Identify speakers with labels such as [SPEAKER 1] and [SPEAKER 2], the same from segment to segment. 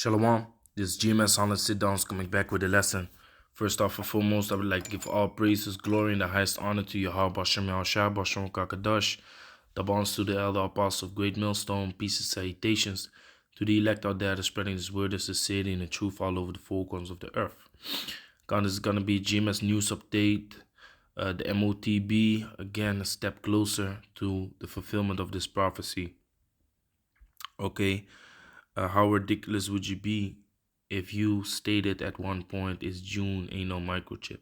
[SPEAKER 1] Shalom, this is GMS on the sit downs coming back with a lesson. First off and foremost, I would like to give all praises, glory, and the highest honor to Yahweh Bashem Yahushua, Bashem Kakadash, the bonds to the elder apostle of Great Millstone, peace and salutations to the elect out there that are spreading this word as the city and the truth all over the four corners of the earth. God, this is going to be GMS news update. The MOTB, again, a step closer to the fulfillment of this prophecy. Okay. How ridiculous would you be if you stated at one point it's June, ain't no microchip?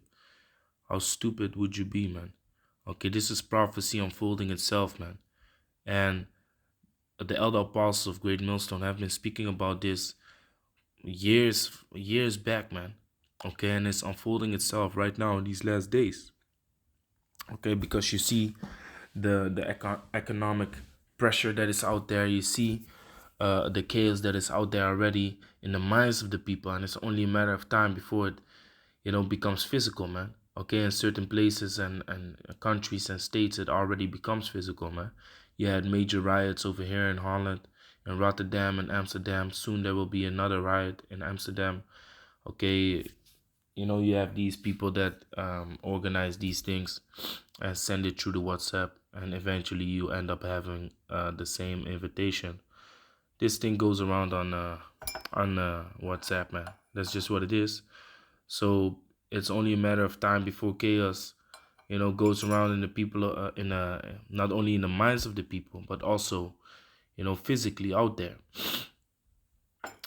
[SPEAKER 1] How stupid would you be, man? Okay, this is prophecy unfolding itself, man. And the elder apostles of Great Millstone have been speaking about this years back, man. Okay, and it's unfolding itself right now in these last days. Okay, because you see the economic pressure that is out there. You see the chaos that is out there already in the minds of the people, and it's only a matter of time before it becomes physical, man. Okay, in certain places and countries and states, it already becomes physical, man. You had major riots over here in Holland, in Rotterdam, and Amsterdam. Soon there will be another riot in Amsterdam. Okay, you have these people that organize these things and send it through the WhatsApp, and eventually you end up having the same invitation. This thing goes around on WhatsApp, man. That's just what it is. So it's only a matter of time before chaos, goes around in the people, not only in the minds of the people, but also, physically out there.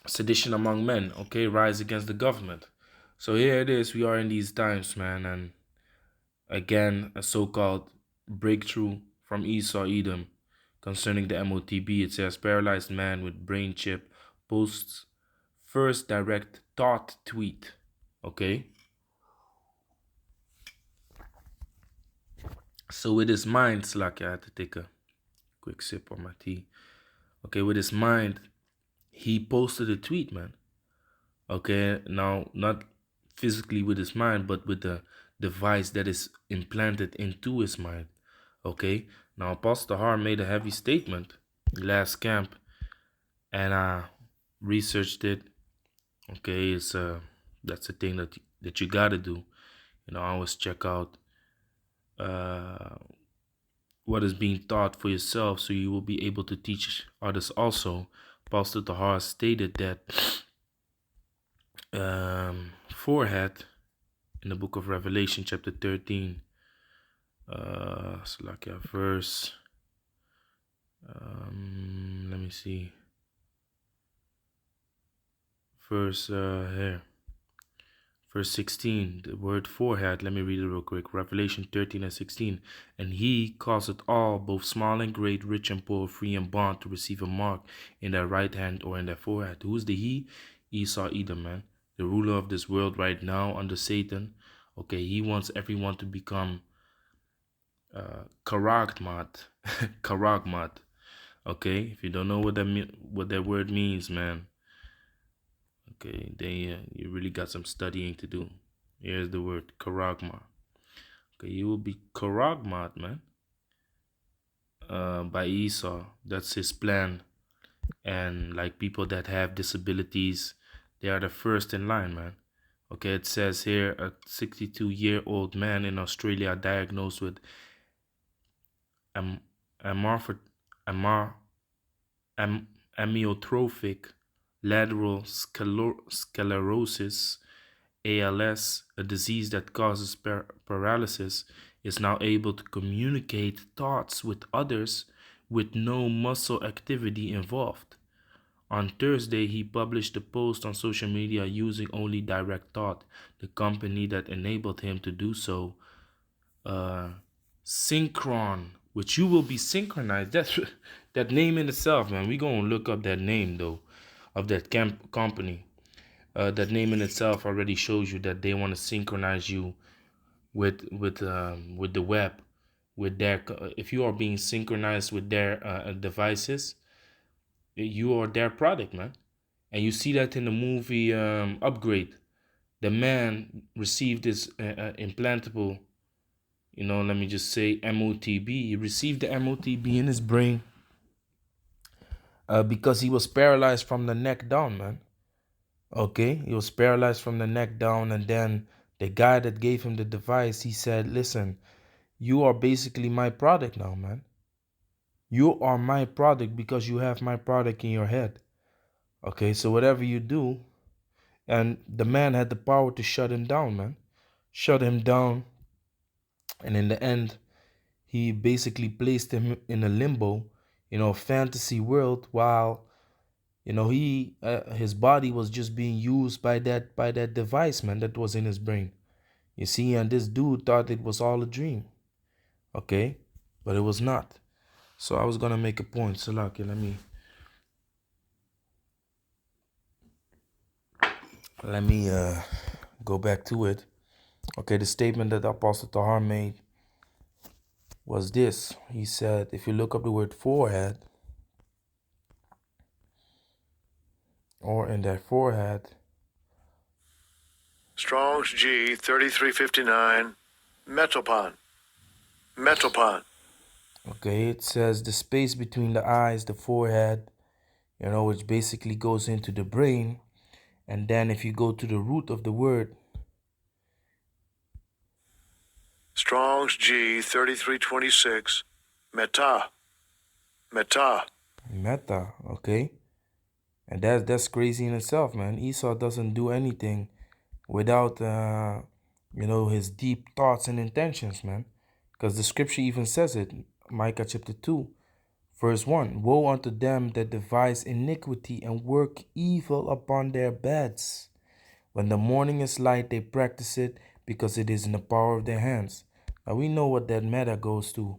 [SPEAKER 1] Sedition among men, okay, rise against the government. So here it is. We are in these times, man, and again, a so-called breakthrough from Esau Edom. Concerning the MOTB, it says paralyzed man with brain chip posts first direct thought tweet. Okay. So with his mind, Slack, I had to take a quick sip on my tea. Okay, with his mind, he posted a tweet, man. Okay, now not physically with his mind, but with the device that is implanted into his mind. Okay, now Apostle Har made a heavy statement last camp, and I researched it. Okay, it's that's the thing that you gotta do. Always check out what is being taught for yourself, so you will be able to teach others also. Apostle Tahar stated that forehead in the book of Revelation, chapter 13. It's like a verse. Let me see. Verse here. Verse 16, the word forehead. Let me read it real quick. Revelation 13 and 16. And he causeth all, both small and great, rich and poor, free and bond, to receive a mark in their right hand or in their forehead. Who is the he? Esau Edom, man. The ruler of this world right now under Satan. Okay, he wants everyone to become karagmat. Karagmat. Okay, if you don't know what that word means, man. Okay, then you really got some studying to do. Here's the word karagma. Okay, you will be karagmat, man. By Esau. That's his plan. And like people that have disabilities, they are the first in line, man. Okay, it says here a 62-year-old man in Australia diagnosed with amyotrophic lateral sclerosis, ALS, a disease that causes paralysis, is now able to communicate thoughts with others with no muscle activity involved. On Thursday, he published a post on social media using only direct thought, the company that enabled him to do so. Synchron, which you will be synchronized. That's that name in itself, man. We gonna look up that name though, of that company. That name in itself already shows you that they want to synchronize you with the web, with their. If you are being synchronized with their devices, you are their product, man. And you see that in the movie Upgrade. The man received this implantable, let me just say MOTB. He received the MOTB in his brain because he was paralyzed from the neck down, man. Okay, he was paralyzed from the neck down, and then the guy that gave him the device, he said, listen, you are basically my product now, man. You are my product because you have my product in your head. Okay, so whatever you do, and the man had the power to shut him down, man. Shut him down, and in the end, he basically placed him in a limbo, fantasy world, while he his body was just being used by that device, man, that was in his brain. You see, and this dude thought it was all a dream. Okay, but it was not. So I was gonna make a point. So okay, let me go back to it. Okay, the statement that Apostle Tahar made was this. He said, if you look up the word forehead, or in that forehead,
[SPEAKER 2] Strong's G 3359, metopon. Metopon.
[SPEAKER 1] okay, it says the space between the eyes, the forehead, which basically goes into the brain. And then if you go to the root of the word,
[SPEAKER 2] Strong's G 3326, meta. Meta.
[SPEAKER 1] meta, okay? And that's crazy in itself, man. Esau doesn't do anything without his deep thoughts and intentions, man. Because the scripture even says it. Micah chapter 2, verse 1. Woe unto them that devise iniquity and work evil upon their beds. When the morning is light, they practice it because it is in the power of their hands. Now we know what that meta goes to.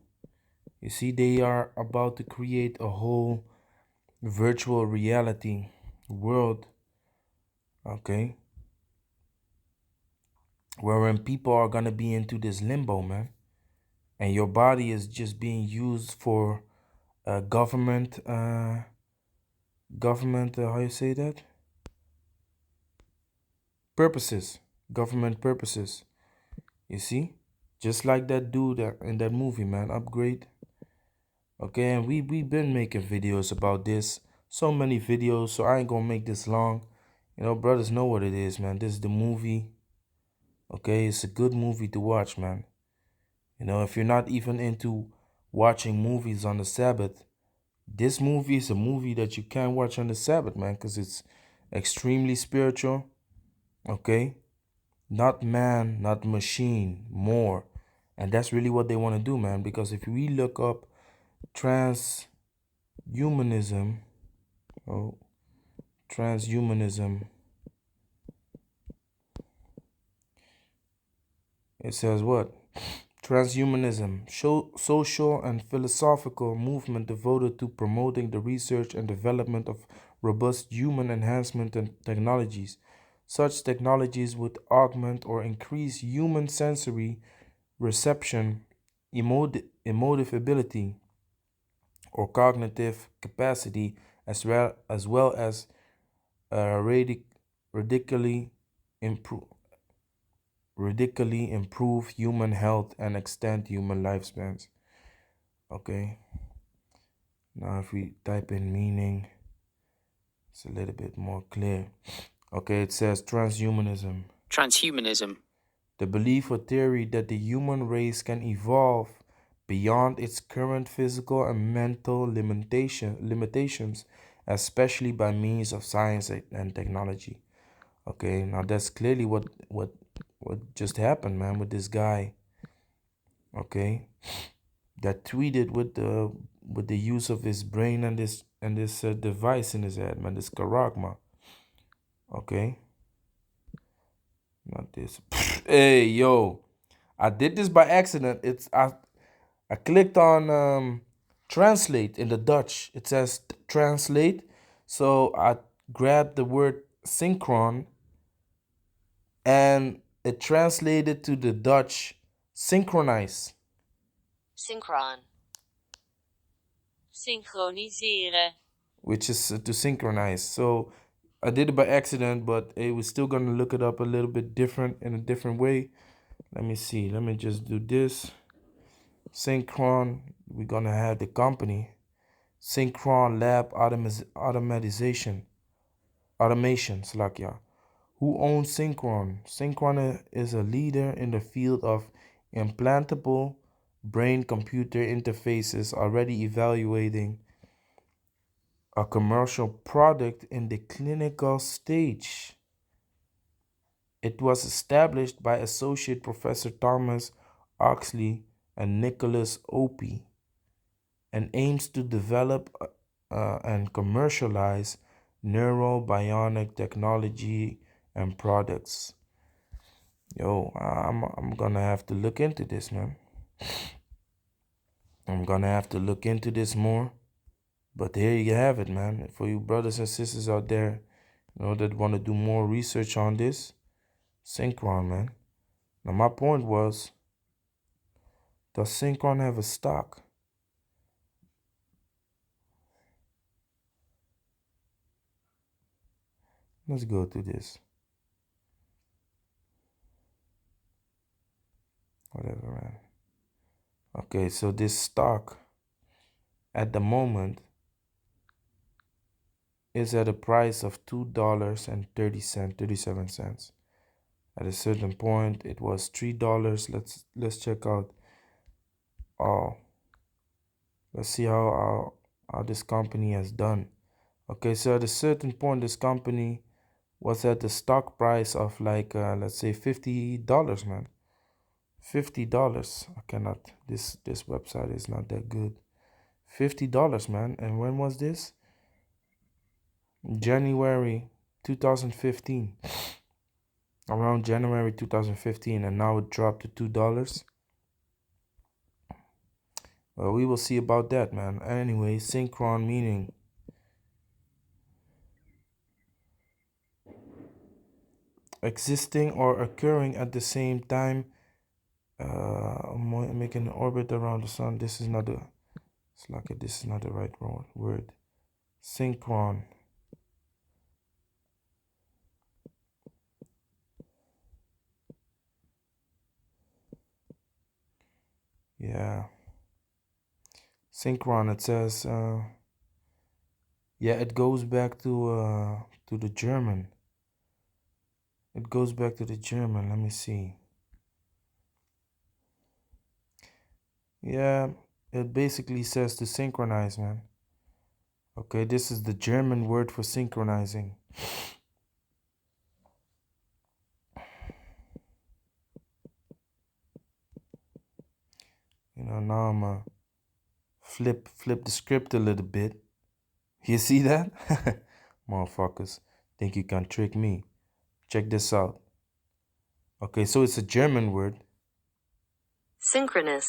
[SPEAKER 1] You see, they are about to create a whole virtual reality world, okay, wherein people are gonna be into this limbo, man, and your body is just being used for government how you say that, purposes, government purposes. You see, just like that dude in that movie, man, Upgrade. Okay, and we've been making videos about this, so many videos, so I ain't gonna make this long. Brothers know what it is, man. This is the movie. Okay, it's a good movie to watch, man. If you're not even into watching movies on the Sabbath, this movie is a movie that you can't watch on the Sabbath, man, because it's extremely spiritual. Okay, not man, not machine, more. And that's really what they want to do, man, because if we look up transhumanism, transhumanism, it says what? Transhumanism, social and philosophical movement devoted to promoting the research and development of robust human enhancement and technologies. Such technologies would augment or increase human sensory reception, emotive ability, or cognitive capacity, as well as radically improve human health and extend human lifespans. Okay, now if we type in meaning, it's a little bit more clear. Okay, it says transhumanism.
[SPEAKER 3] Transhumanism.
[SPEAKER 1] The belief or theory that the human race can evolve beyond its current physical and mental limitations, especially by means of science and technology. Okay, now that's clearly what just happened, man, with this guy. Okay, that tweeted with the use of his brain and this device in his head, man, this charagma. Okay, not this. Hey, yo, I did this by accident. I clicked on translate in the Dutch. It says translate, so I grabbed the word synchron, and it translated to the Dutch synchronize.
[SPEAKER 3] Synchron. Synchroniseren.
[SPEAKER 1] Which is to synchronize. So I did it by accident, but it was still gonna look it up a little bit different in a different way. Let me see. Let me just do this. Synchron. We're gonna have the company. Synchron Lab Automation. Slack, yeah. Who owns Synchron? Synchron is a leader in the field of implantable brain-computer interfaces, already evaluating a commercial product in the clinical stage. It was established by Associate Professor Thomas Oxley and Nicholas Opie and aims to develop and commercialize neurobionic technology and products. Yo, I'm gonna have to look into this, man. I'm gonna have to look into this more. But here you have it, man. For you brothers and sisters out there, that want to do more research on this, Synchron, man. Now my point was, does Synchron have a stock? Let's go to this. Whatever, man. Okay, so this stock at the moment is at a price of $2.37. At a certain point, it was $3. Let's check out. Oh, let's see how this company has done. Okay, so at a certain point, this company was at the stock price of like let's say $50, man. $50. I cannot. This website is not that good. $50, man. And when was this? January 2015. Around January 2015, and now it dropped to $2. Well, we will see about that, man. Anyway, Synchron meaning existing or occurring at the same time, making an orbit around the sun. This is not the. It's like this is not the right word. Synchron. Yeah. Synchron. It says. Yeah, it goes back to the German. It goes back to the German. Let me see. Yeah, it basically says to synchronize, man. Okay, this is the German word for synchronizing. Now I'm gonna flip the script a little bit. You see that? Motherfuckers think you can trick me. Check this out. Okay, so it's a German word.
[SPEAKER 4] Synchronous.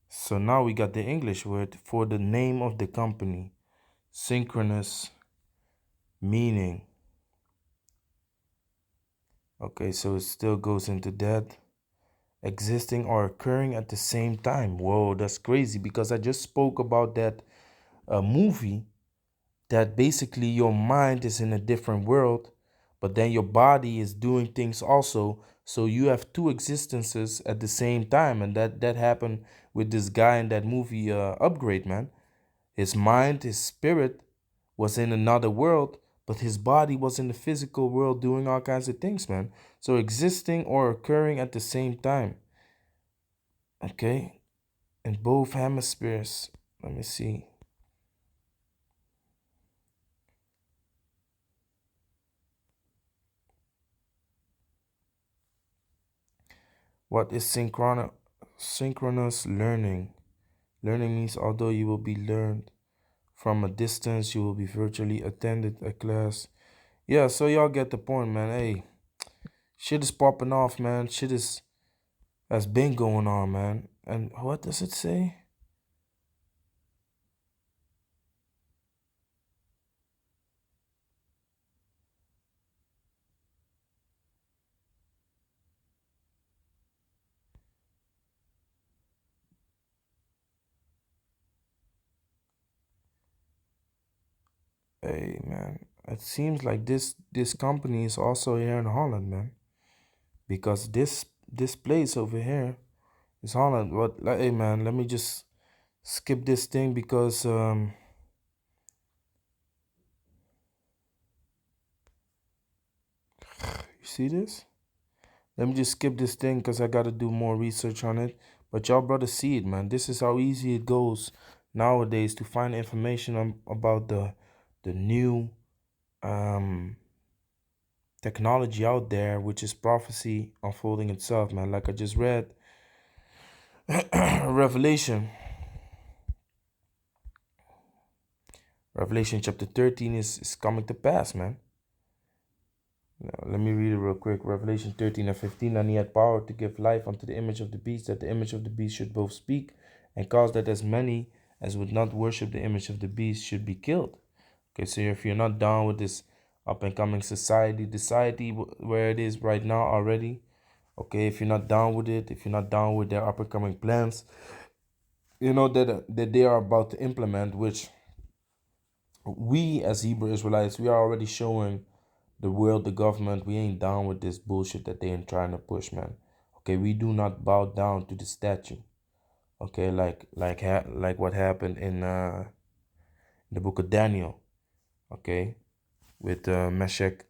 [SPEAKER 1] So now we got the English word for the name of the company. Synchronous meaning. Okay, so it still goes into that. Existing or occurring at the same time. Whoa, that's crazy, because I just spoke about that movie that basically your mind is in a different world, but then your body is doing things also. So you have two existences at the same time, and that happened with this guy in that movie Upgrade, man. His mind, his spirit was in another world, but his body was in the physical world doing all kinds of things, man. So existing or occurring at the same time. Okay, in both hemispheres. Let me see. What is synchronous learning? Learning means although you will be learned from a distance, you will be virtually attended a class. Yeah, so y'all get the point, man. Hey, shit is popping off, man. Shit has been going on, man. And what does it say? Hey, man. It seems like this company is also here in Holland, man. Because this place over here is Holland. But like, hey, man, let me just skip this thing because You see this? Let me just skip this thing because I got to do more research on it. But y'all brothers see it, man. This is how easy it goes nowadays to find information about the new technology out there, which is prophecy unfolding itself, man. Like I just read, Revelation chapter 13 is coming to pass, man. Now, let me read it real quick. Revelation 13 and 15. And he had power to give life unto the image of the beast, that the image of the beast should both speak and cause that as many as would not worship the image of the beast should be killed. Okay, so if you're not down with this up and coming society, where it is right now already, okay, if you're not down with it, if you're not down with their up and coming plans, you know that they are about to implement, which we as Hebrew Israelites, we are already showing the world, the government, we ain't down with this bullshit that they ain't trying to push, man. Okay, we do not bow down to the statue. Okay, like what happened in the book of Daniel. Okay, with Meshach,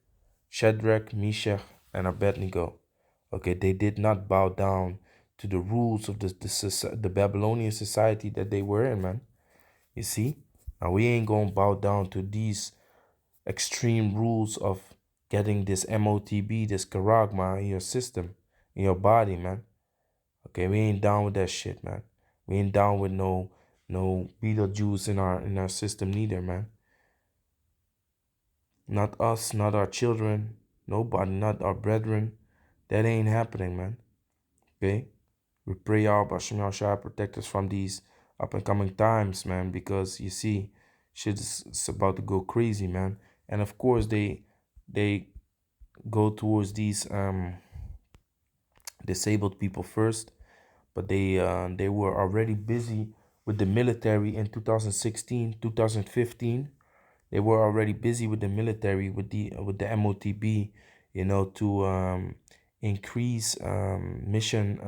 [SPEAKER 1] Shadrach, Meshach, and Abednego. Okay, they did not bow down to the rules of the Babylonian society that they were in, man. You see, now we ain't gonna bow down to these extreme rules of getting this MOTB, this charagma in your system, in your body, man. Okay, we ain't down with that shit, man. We ain't down with no Beetlejuice in our system neither, man. Not us, not our children, nobody, not our brethren. That ain't happening, man. Okay? We pray our Bashim Shah protect us from these up and coming times, man, because you see, shit is about to go crazy, man. And of course they go towards these disabled people first, but they were already busy with the military in 2016, 2015. They were already busy with the military, with the MOTB, you know, to increase mission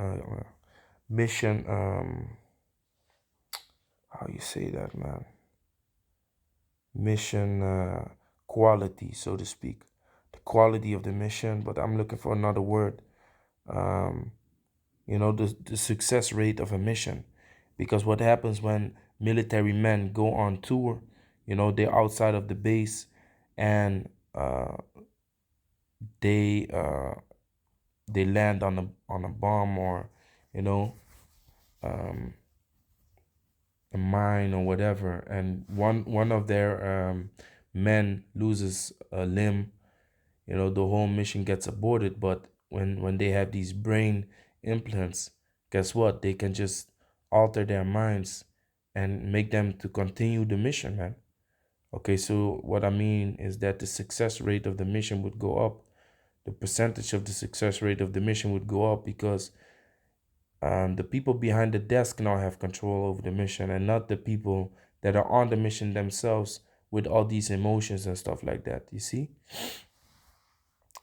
[SPEAKER 1] how you say that, man, mission quality, so to speak, the quality of the mission. But I'm looking for another word. You know, the success rate of a mission, because what happens when military men go on tour, you know, they're outside of the base, and they land on a bomb, or you know, a mine or whatever, and one of their men loses a limb, you know, the whole mission gets aborted. But when they have these brain implants, guess what? They can just alter their minds and make them to continue the mission, man. Okay, so what I mean is that the success rate of the mission would go up. The percentage of the success rate of the mission would go up, because the people behind the desk now have control over the mission, and not the people that are on the mission themselves with all these emotions and stuff like that. You see?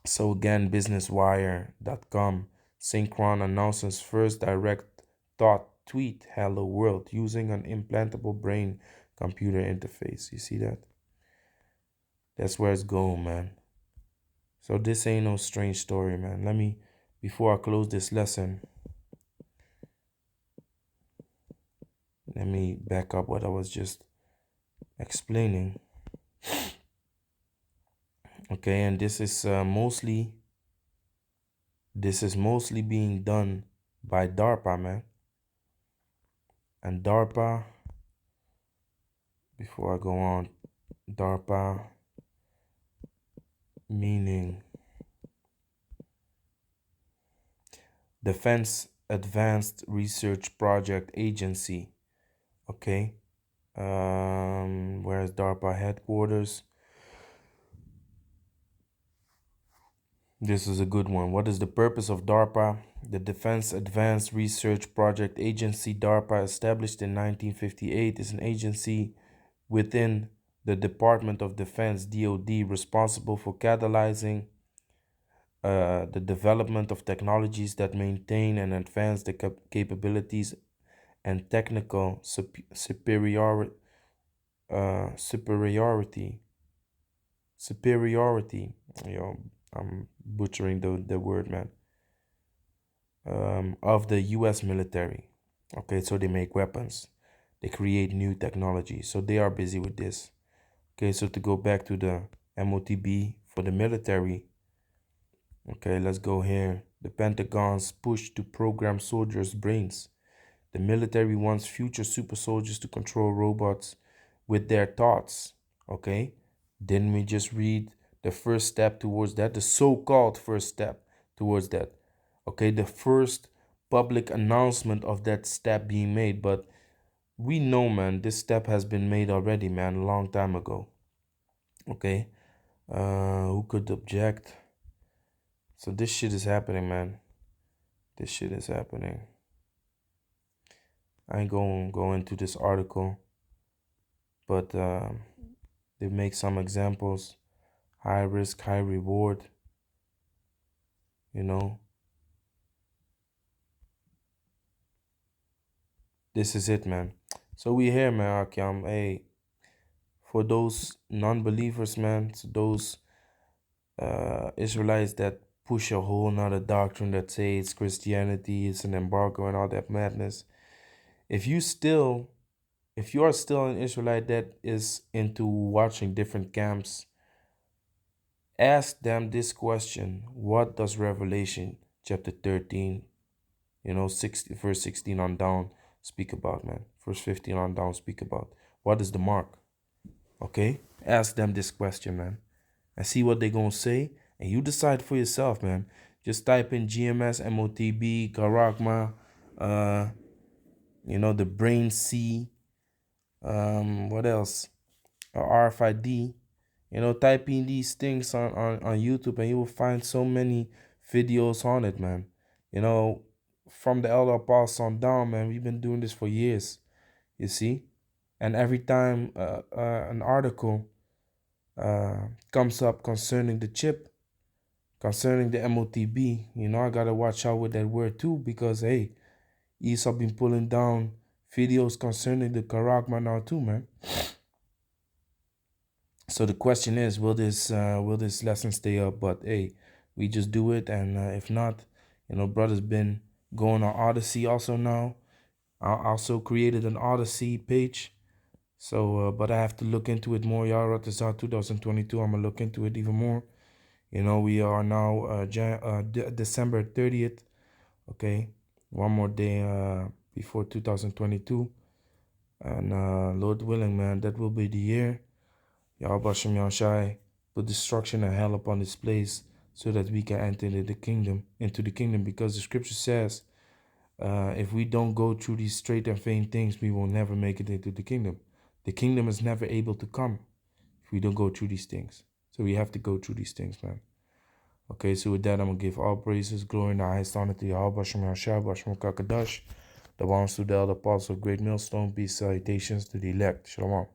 [SPEAKER 1] So again, businesswire.com, Synchron announces first direct thought tweet, hello world, using an implantable brain computer interface. You see that? That's where it's going, man. So this ain't no strange story, man. Before I close this lesson, let me back up what I was just explaining. Okay, and this is mostly being done by DARPA, man. And DARPA, before I go on, DARPA meaning Defense Advanced Research Project Agency. Okay, where's DARPA headquarters? This is a good one. What is the purpose of DARPA? The Defense Advanced Research Project Agency, DARPA, established in 1958, is an agency within the Department of Defense, DoD, responsible for catalyzing the development of technologies that maintain and advance the capabilities and technical superiority I'm butchering the word, man. Of the U.S. military. Okay, so they make weapons. They create new technology. So they are busy with this. Okay, so to go back to the MOTB for the military. Okay, let's go here. The Pentagon's push to program soldiers' brains. The military wants future super soldiers to control robots with their thoughts. Okay, didn't we just read the first step towards that? The so-called first step towards that. Okay, the first public announcement of that step being made. But we know, man, this step has been made already, man, a long time ago. Okay, who could object? So this shit is happening, man. This shit is happening. I ain't gonna go into this article, but they make some examples. High risk, high reward. You know, this is it, man. So we here, man, Akyam. Hey, for those non-believers, man, so those Israelites that push a whole nother doctrine that say it's Christianity, it's an embargo and all that madness. If you are still an Israelite that is into watching different camps, ask them this question: what does Revelation chapter 13, verse 16 on down speak about, man? Verse 15 on down speak about. What is the mark? Okay? Ask them this question, man. And see what they're going to say. And you decide for yourself, man. Just type in GMS, MOTB, Karagma, the Brain C, what else? RFID. Type in these things on YouTube and you will find so many videos on it, man. From the Elder Apostle on down, man, we've been doing this for years, you see? And every time an article comes up concerning the chip, concerning the MOTB, I gotta watch out with that word too, because hey, Esau been pulling down videos concerning the Karagma now too, man. So the question is, will this lesson stay up? But hey, we just do it, and if not, brother's been going on Odyssey also now. I also created an Odyssey page. So, but I have to look into it more. Y'all wrote this out 2022. I'm gonna look into it even more. We are now December 30th. Okay, one more day before 2022, and Lord willing, man, that will be the year. Y'all Basham Yahshai, put destruction and hell upon this place, so that we can enter into the kingdom, because the scripture says, if we don't go through these straight and vain things, we will never make it into the kingdom. The kingdom is never able to come if we don't go through these things. So we have to go through these things, man. Okay, so with that, I'm going to give all praises, glory, and the highest honor to Yahweh, Basham Yahshai, Basham Kakadash, the ones to the elder apostle, great millstone, peace, salutations to the elect. Shalom.